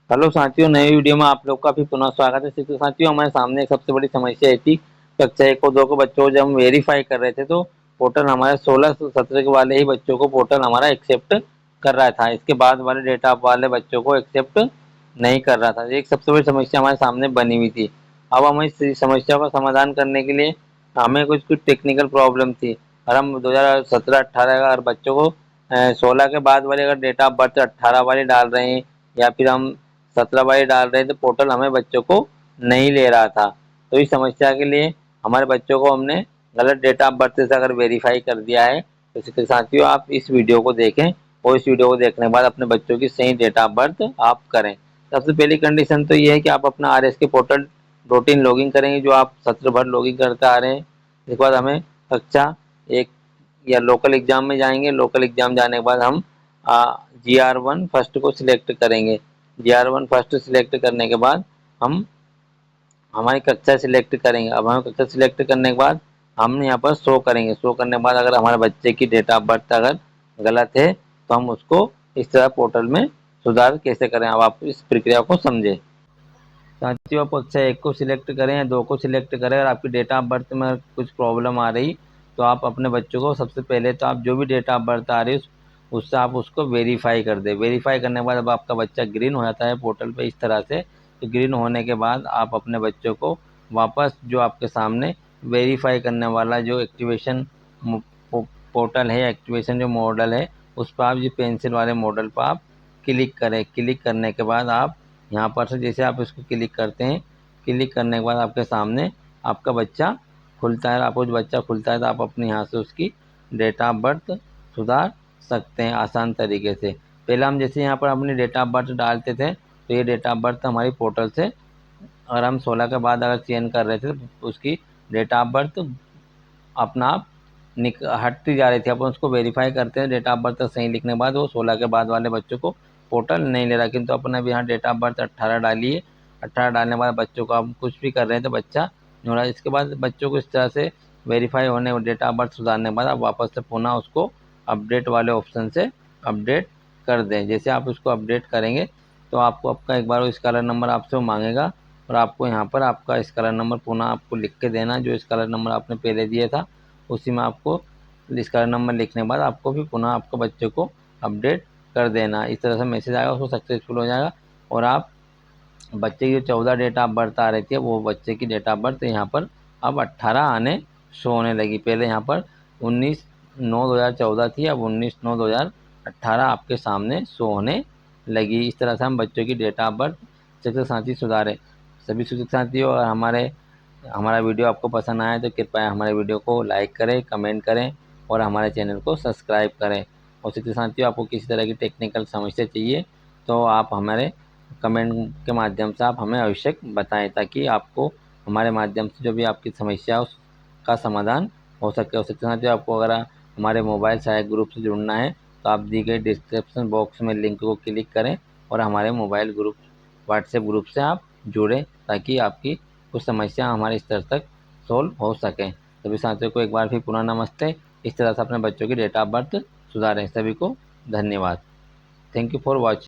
Hello साथियों, नई video में आप लोग का भी पुनः स्वागत है। तो साथियों, हमारे सामने एक सबसे बड़ी समस्या आई थी। कक्षा 1 और 2 के बच्चों को जब हम वेरीफाई कर रहे थे तो पोर्टल हमारे 16 से 17 के वाले ही बच्चों को पोर्टल हमारा एक्सेप्ट कर रहा था। इसके बाद वाले डेटा वाले बच्चों को एक्सेप्ट नहीं कर रहा था। ये एक सबसे बड़ी समस्या हमारे सामने बनी हुई थी। अब हम इस समस्या का समाधान करने के लिए हमें कुछ कुछ टेक्निकल प्रॉब्लम थी। और हम 2017-18 का अगर बच्चों को 16 के बाद वाले अगर डेटा ऑफ बर्थ 18 वाले डाल रहे हैं या फिर हम 17 बाई डाल रहे थे, पोर्टल हमें बच्चों को नहीं ले रहा था। तो इस समस्या के लिए हमारे बच्चों को हमने गलत डेटा ऑफ बर्थ से अगर वेरीफाई कर दिया है तो इसके साथियों आप इस वीडियो को देखें और इस वीडियो को देखने के बाद अपने बच्चों की सही डेटा ऑफ बर्थ आप करें। सबसे पहली कंडीशन तो ये है कि आप अपना आरएस के पोर्टल रूटीन लॉगिन करेंगे, जो आप सत्र भर लॉगिन करते आ रहे हैं। इसके बाद हमें कक्षा 1 या लोकल एग्जाम में जाएंगे। लोकल एग्जाम जाने के बाद हम GR1 फर्स्ट को सिलेक्ट करेंगे। GR1 फर्स्ट सिलेक्ट करने के बाद हम हमारी कक्षा सिलेक्ट करेंगे। अब हम कक्षा सिलेक्ट करने के बाद हम यहाँ पर शो करेंगे। शो करने के बाद अगर हमारे बच्चे की डेट ऑफ बर्थ अगर गलत है तो हम उसको इस तरह पोर्टल में सुधार कैसे करें, अब आप इस प्रक्रिया को समझें। साथियों, आप कक्षा 1 को सिलेक्ट करें या 2 को सिलेक्ट करें और आपकी डेट ऑफ बर्थ में कुछ प्रॉब्लम आ रही तो आप अपने बच्चों को सबसे पहले तो आप जो भी डेट ऑफ बर्थ आ रही है उससे आप उसको वेरीफाई कर दें। वेरीफाई करने के बाद अब आपका बच्चा ग्रीन हो जाता है पोर्टल पे इस तरह से। तो ग्रीन होने के बाद आप अपने बच्चों को वापस जो आपके सामने वेरीफाई करने वाला जो एक्टिवेशन पोर्टल है, एक्टिवेशन जो मॉडल है, उस पर आप ये पेंसिल वाले मॉडल पर आप क्लिक करें। क्लिक करने के बाद आप यहाँ पर से जैसे आप इसको क्लिक करते हैं, क्लिक करने के बाद आपके सामने आपका बच्चा खुलता है। आपको जो बच्चा खुलता है तो आप अपने यहाँ से उसकी डेट ऑफ बर्थ सुधार सकते हैं आसान तरीके से। पहले हम जैसे यहाँ पर अपनी डेट ऑफ बर्थ डालते थे तो ये डेट ऑफ बर्थ हमारी पोर्टल से अगर हम 16 के बाद अगर चयन कर रहे थे तो उसकी डेट ऑफ बर्थ अपना आप हटती जा रही थी। अपन उसको वेरीफाई करते हैं, डेट ऑफ बर्थ सही लिखने के बाद वो 16 के बाद वाले बच्चों को पोर्टल नहीं ले रहा। किंतु अपने अभी यहाँ डेट ऑफ बर्थ 18 डालिए। 18 डालने के बाद बच्चों को हम कुछ भी कर रहे हैं तो बच्चा नहीं हो रहा। इसके बाद बच्चों को इस तरह से वेरीफाई होने और डेट ऑफ बर्थ सुधारने के बाद आप वापस से पुनः उसको अपडेट वाले ऑप्शन से अपडेट कर दें। जैसे आप उसको अपडेट करेंगे तो आपको आपका एक बार वो स्कॉलर नंबर आपसे वो मांगेगा और आपको यहाँ पर आपका स्कॉलर नंबर पुनः आपको लिख के देना। जो स्कॉलर नंबर आपने पहले दिया था उसी में आपको स्कॉलर नंबर लिखने के बाद आपको भी पुनः आपको बच्चे को अपडेट कर देना। इस तरह से मैसेज आएगा, उसको सक्सेसफुल हो जाएगा और आप बच्चे की जो 14 डेट ऑफ बर्थ आ रही थी वो बच्चे की डेट ऑफ बर्थ यहाँ पर अब 18 आने शो होने लगी। पहले यहाँ पर 19/9/2014 थी, अब 19/9/2018 आपके सामने शो होने लगी। इस तरह से हम बच्चों की डेट ऑफ बर्थ शिक्षक साथी सुधारें। सभी शिक्षक साथियों, और हमारा वीडियो आपको पसंद आए तो कृपया हमारे वीडियो को लाइक करें, कमेंट करें और हमारे चैनल को सब्सक्राइब करें। और शिक्षक साथियों, आपको किसी तरह की टेक्निकल समस्या चाहिए तो आप हमारे कमेंट के माध्यम से आप हमें आवश्यक बताएं ताकि आपको हमारे माध्यम से जो भी आपकी समस्या है उसका समाधान हो सके। और शिक्षक साथियों, आपको अगर हमारे मोबाइल सहायक ग्रुप से जुड़ना है तो आप दी गई डिस्क्रिप्शन बॉक्स में लिंक को क्लिक करें और हमारे मोबाइल ग्रुप व्हाट्सएप ग्रुप से आप जुड़ें ताकि आपकी कुछ समस्या हमारे स्तर तक सोल्व हो सकें। सभी साथियों को एक बार फिर पुनः नमस्ते। इस तरह से अपने बच्चों की डेट ऑफ बर्थ सुधारें। सभी को धन्यवाद। Thank you for watching.